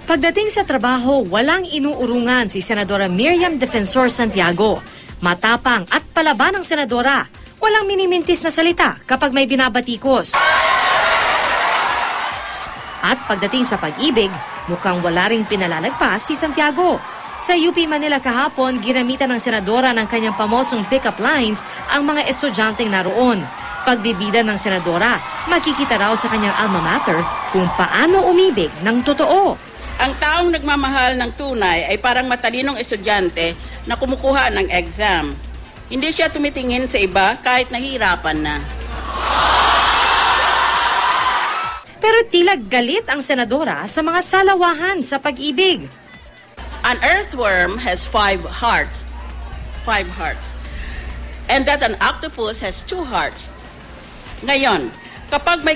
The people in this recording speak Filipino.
Pagdating sa trabaho, walang inuurungan si Senadora Miriam Defensor Santiago. Matapang at palaban ng senadora. Walang minimintis na salita kapag may binabatikos. At pagdating sa pag-ibig, mukhang wala ring pinalalagpas si Santiago. Sa UP Manila kahapon, ginamitan ng senadora ng kanyang pamosong pick-up lines ang mga estudyanteng naroon. Pagbibida ng senadora, makikita raw sa kanyang alma mater kung paano umibig ng totoo. Ang taong nagmamahal ng tunay ay parang matalinong estudyante na kumukuha ng exam. Hindi siya tumitingin sa iba kahit nahihirapan na. Pero tila galit ang senadora sa mga salawahan sa pag-ibig. An earthworm has 5 hearts. 5 hearts. And that an octopus has 2 hearts. Ngayon, kapag may